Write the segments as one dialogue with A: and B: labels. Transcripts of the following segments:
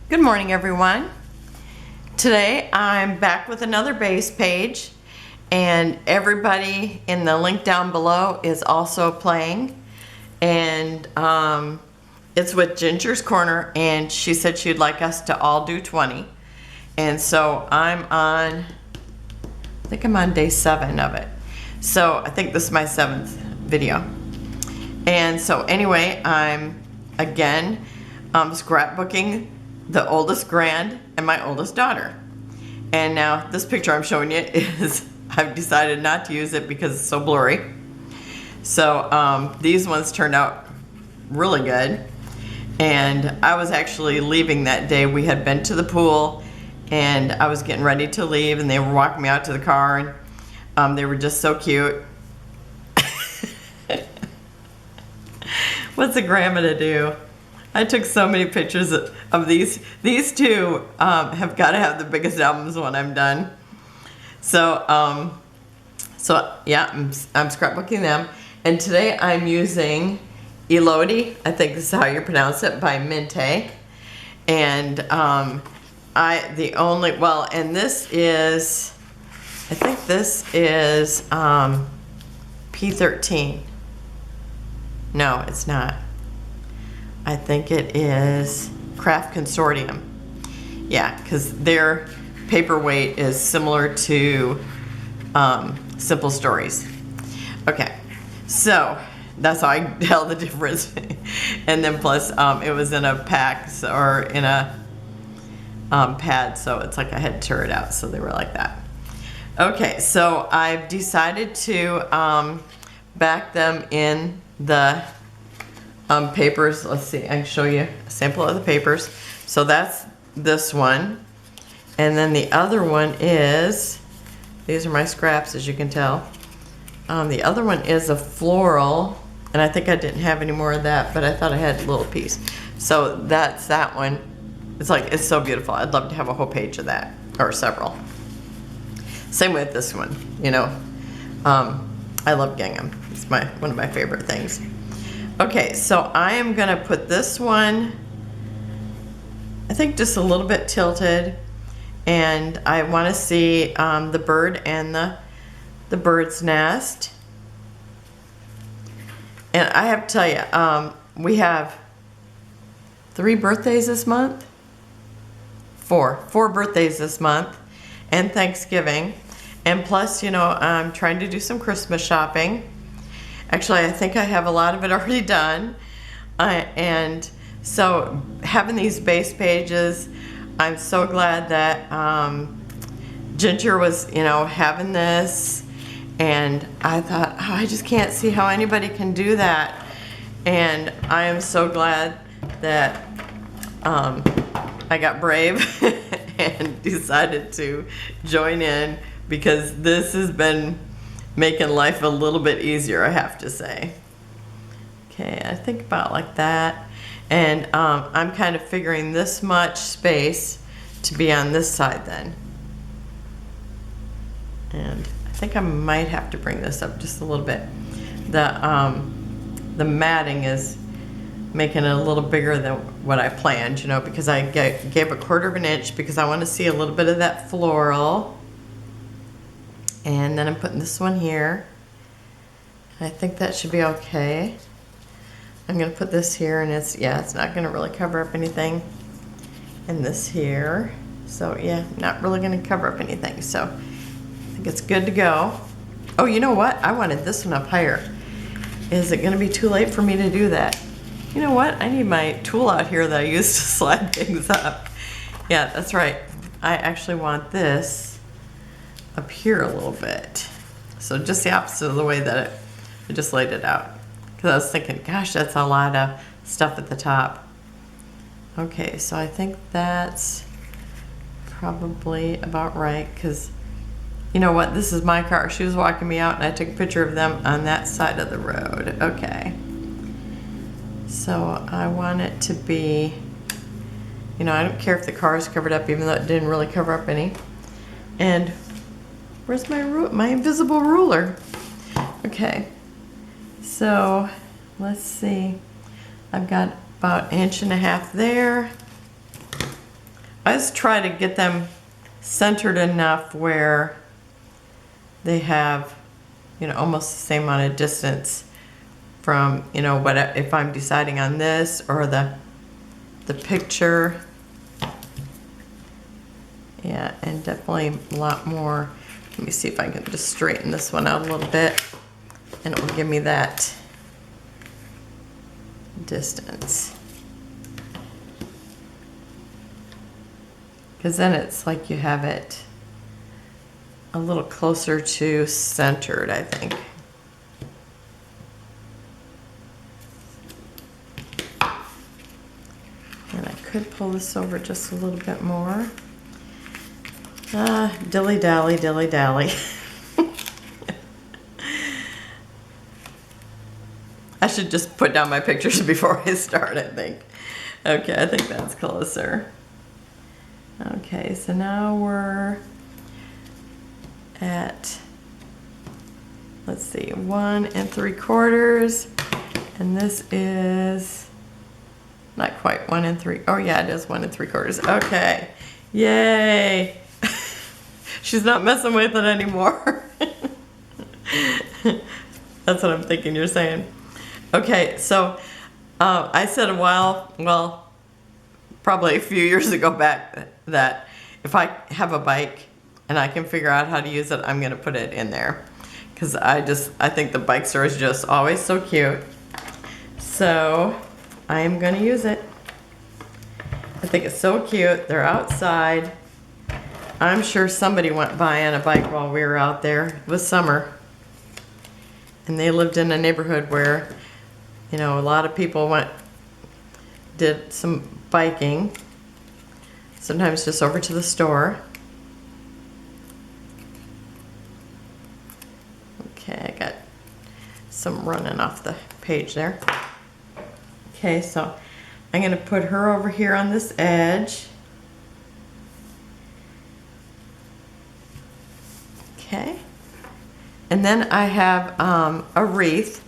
A: Good morning, everyone. Today I'm back with another base page, and everybody in the link down below is also playing, and it's with Ginger's Corner, and she said she'd like us to all do 20, and so I think I'm on day 7 of it. So I think this is my 7th video. And so anyway, I'm again scrapbooking the oldest grand and my oldest daughter. And now this picture I'm showing you is, I've decided not to use it because it's so blurry. So these ones turned out really good. And I was actually leaving that day. We had been to the pool and I was getting ready to leave, and they were walking me out to the car, and they were just so cute. What's a grandma to do? I took so many pictures of these. These two have got to have the biggest albums when I'm done. So, yeah, I'm scrapbooking them. And today I'm using Elodie, I think this is how you pronounce it, by Mintay. And and this is, I think this is P13. No, it's not. I think it is Craft Consortium. Yeah, because their paperweight is similar to Simple Stories. Okay, so that's how I tell the difference. And then plus it was in a pack or in a pad, so it's like I had to tear it out, so they were like that. Okay, so I've decided to back them in the papers. Let's see, I can show you a sample of the papers. So that's this one, and then the other one is, these are my scraps, as you can tell. The other one is a floral, and I think I didn't have any more of that, but I thought I had a little piece. So that's that one. It's so beautiful. I'd love to have a whole page of that, or several. Same with this one, you know. I love gingham. It's one of my favorite things. Okay, so I am gonna put this one, I think just a little bit tilted, and I want to see the bird and the bird's nest. And I have to tell you, we have 3 birthdays this month. 4 birthdays this month, and Thanksgiving, and plus, you know, I'm trying to do some Christmas shopping. Actually, I think I have a lot of it already done, and so having these base pages, I'm so glad that Ginger was, you know, having this, and I thought, oh, I just can't see how anybody can do that, and I am so glad that I got brave and decided to join in, because this has been making life a little bit easier, I have to say. Okay, I think about like that, and I'm kind of figuring this much space to be on this side then. And I think I might have to bring this up just a little bit. The matting is making it a little bigger than what I planned, you know, because I gave a 1/4 of an inch because I want to see a little bit of that floral. And then I'm putting this one here. I think that should be okay. I'm gonna put this here, and it's not gonna really cover up anything. And this here. So yeah, not really gonna cover up anything. So I think it's good to go. Oh, you know what? I wanted this one up higher. Is it gonna be too late for me to do that? You know what? I need my tool out here that I use to slide things up. Yeah, that's right. I actually want this up here a little bit. So just the opposite of the way that I just laid it out. Because I was thinking, gosh, that's a lot of stuff at the top. Okay, so I think that's probably about right, because you know what? This is my car. She was walking me out, and I took a picture of them on that side of the road. Okay. So I want it to be, you know, I don't care if the car is covered up, even though it didn't really cover up any. And where's my invisible ruler? Okay, so let's see. I've got about 1.5 inches there. I just try to get them centered enough where they have, you know, almost the same amount of distance from, you know, what if I'm deciding on this or the picture. Yeah, and definitely a lot more. Let me see if I can just straighten this one out a little bit, and it will give me that distance. Because then it's like you have it a little closer to centered, I think. And I could pull this over just a little bit more. Dilly dally, dilly dally. I should just put down my pictures before I start, I think. Okay, I think that's closer. Okay, so now we're at, let's see, 1 3/4, and this is not quite 1 3. Oh yeah, it is 1 3/4. Okay, yay! She's not messing with it anymore. That's what I'm thinking you're saying. Okay, so I said a while, well, probably a few years ago back, that if I have a bike and I can figure out how to use it, I'm gonna put it in there. Because I think the bike store is just always so cute. So I am gonna use it. I think it's so cute. They're outside. I'm sure somebody went by on a bike while we were out there. It was summer. And they lived in a neighborhood where, you know, a lot of people did some biking. Sometimes just over to the store. Okay, I got some running off the page there. Okay, so I'm going to put her over here on this edge. Okay. And then I have a wreath.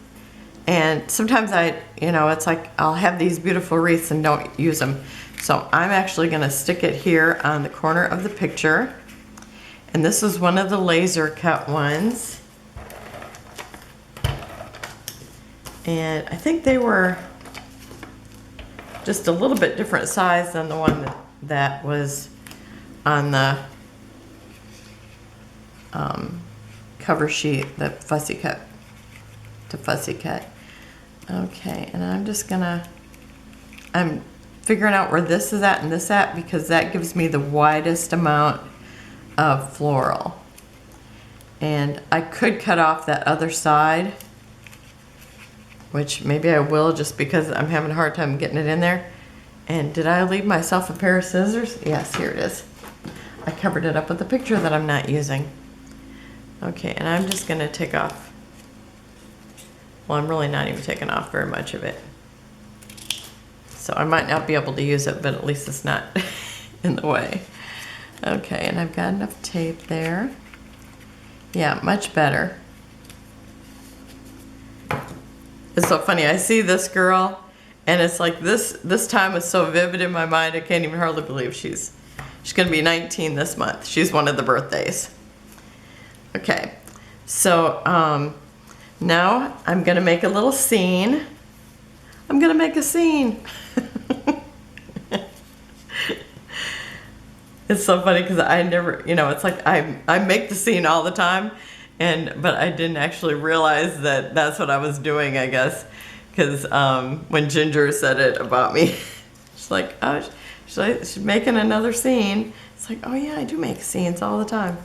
A: And sometimes it's like I'll have these beautiful wreaths and don't use them. So I'm actually going to stick it here on the corner of the picture. And this is one of the laser cut ones. And I think they were just a little bit different size than the one that was on the cover sheet, the Fussy cut to Fussy cut. Okay, and I'm figuring out where this is at and this at, because that gives me the widest amount of floral. And I could cut off that other side, which maybe I will, just because I'm having a hard time getting it in there. And did I leave myself a pair of scissors? Yes, here it is. I covered it up with a picture that I'm not using. Okay, and I'm just gonna take off. Well, I'm really not even taking off very much of it. So I might not be able to use it, but at least it's not in the way. Okay, and I've got enough tape there. Yeah, much better. It's so funny, I see this girl, and it's like this time is so vivid in my mind, I can't even hardly believe she's gonna be 19 this month. She's one of the birthdays. Okay, so now I'm gonna make a little scene. I'm gonna make a scene. It's so funny because I never, it's like I make the scene all the time, but I didn't actually realize that that's what I was doing, I guess, because when Ginger said it about me, she's like, oh, she's making another scene. It's like, oh yeah, I do make scenes all the time.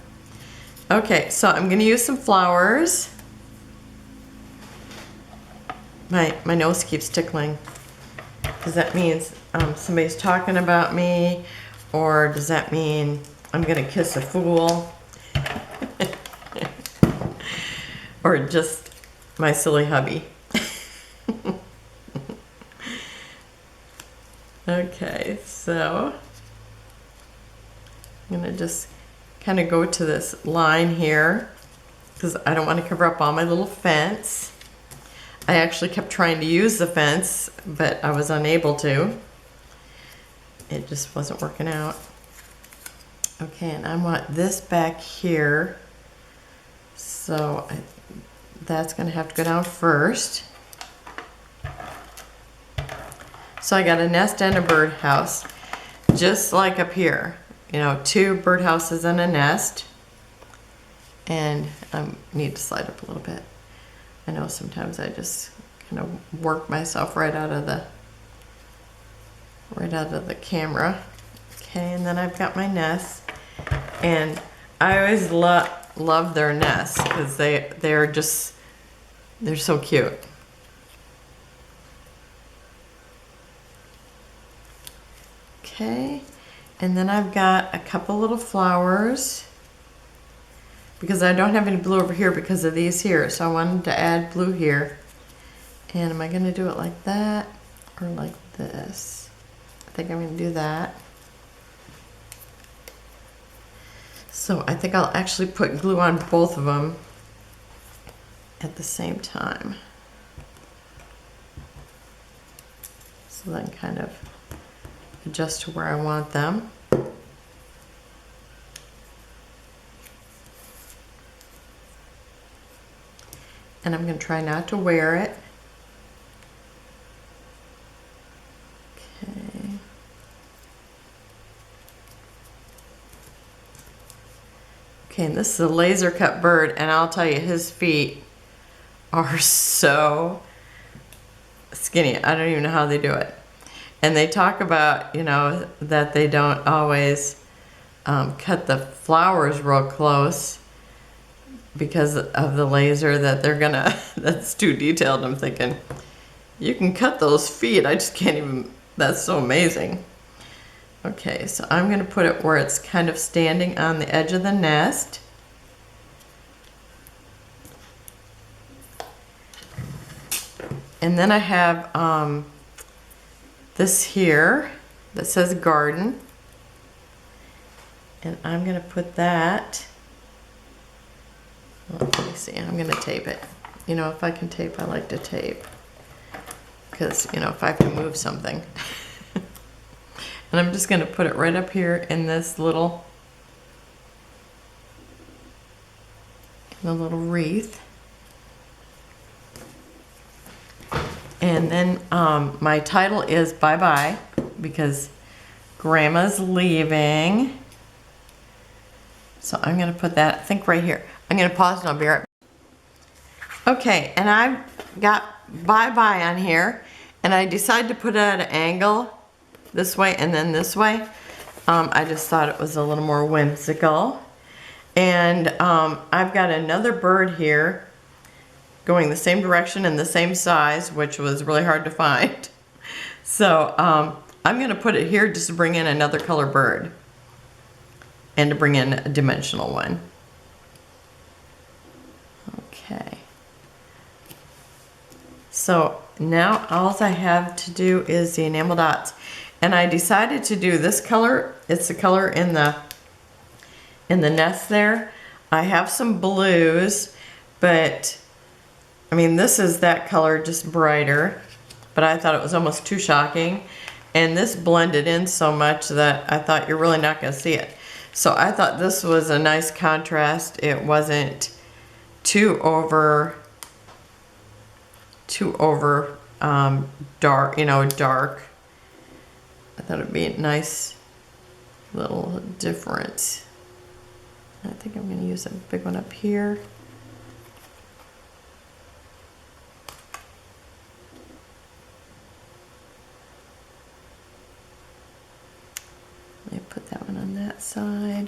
A: Okay, so I'm gonna use some flowers. My nose keeps tickling. Does that mean somebody's talking about me? Or does that mean I'm gonna kiss a fool? Or just my silly hubby? Okay, so I'm gonna just kind of go to this line here because I don't want to cover up all my little fence. I actually kept trying to use the fence, but I was unable to. It just wasn't working out. Okay, and I want this back here. So that's gonna have to go down first. So I got a nest and a birdhouse, just like up here. You know, 2 birdhouses and a nest. And I need to slide up a little bit. I know sometimes I just kind of work myself right out of the camera. Okay, and then I've got my nest, and I always love their nests because they're so cute. Okay, and then I've got a couple little flowers because I don't have any blue over here because of these here, so I wanted to add blue here. And am I going to do it like that or like this? I think I'm going to do that. So I think I'll actually put glue on both of them at the same time. So then kind of adjust to where I want them. And I'm going to try not to wear it. Okay. Okay, and this is a laser cut bird, and I'll tell you, his feet are so skinny. I don't even know how they do it. And they talk about, you know, that they don't always cut the flowers real close because of the laser, that they're gonna, that's too detailed. I'm thinking, you can cut those feet. I just can't even, that's so amazing. Okay, so I'm gonna put it where it's kind of standing on the edge of the nest. And then I have this here that says garden. And I'm gonna put that, let me see, I'm gonna tape it. You know, if I can tape, I like to tape. Because, you know, if I have to move something. And I'm just gonna put it right up here in this little, wreath. And then my title is Bye Bye, because Grandma's leaving. So I'm gonna put that, I think right here. I'm gonna pause and I'll be right back. Okay, and I've got Bye Bye on here, and I decided to put it at an angle this way and then this way. I just thought it was a little more whimsical. And I've got another bird here going the same direction and the same size, which was really hard to find. So I'm going to put it here just to bring in another color bird and to bring in a dimensional one. Okay. So now all I have to do is the enamel dots. And I decided to do this color. It's the color in the nest there. I have some blues, but I mean, this is that color, just brighter, but I thought it was almost too shocking. And this blended in so much that I thought you're really not gonna see it. So I thought this was a nice contrast. It wasn't too over dark, you know, dark. I thought it'd be a nice little difference. I think I'm gonna use a big one up here. Let me put that one on that side.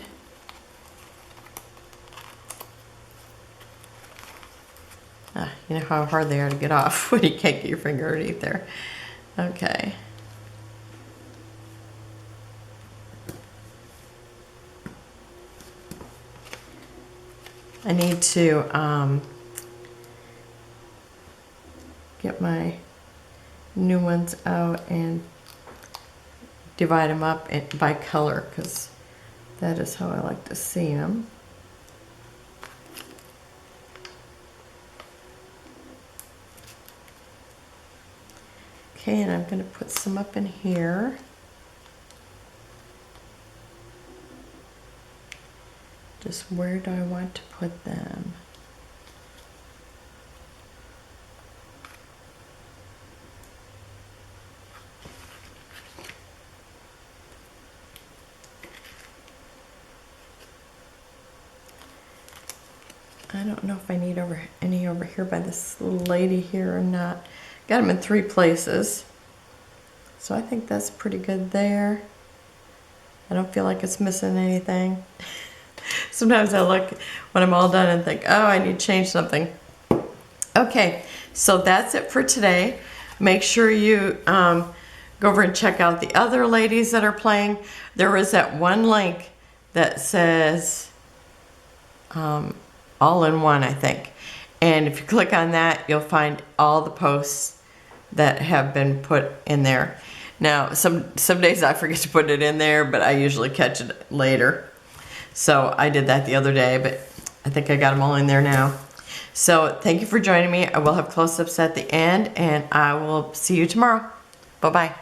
A: You know how hard they are to get off when you can't get your finger underneath there. Okay. I need to get my new ones out and divide them up by color, because that is how I like to see them. Okay, and I'm going to put some up in here. Just where do I want to put them? I don't know if I need any over here by this little lady here or not. Got them in 3 places. So I think that's pretty good there. I don't feel like it's missing anything. Sometimes I look when I'm all done and think, oh, I need to change something. Okay, so that's it for today. Make sure you go over and check out the other ladies that are playing. There is that one link that says all in one, I think. And if you click on that, you'll find all the posts that have been put in there. Now, some days I forget to put it in there, but I usually catch it later. So I did that the other day, but I think I got them all in there now. So thank you for joining me. I will have close-ups at the end, and I will see you tomorrow. Bye-bye.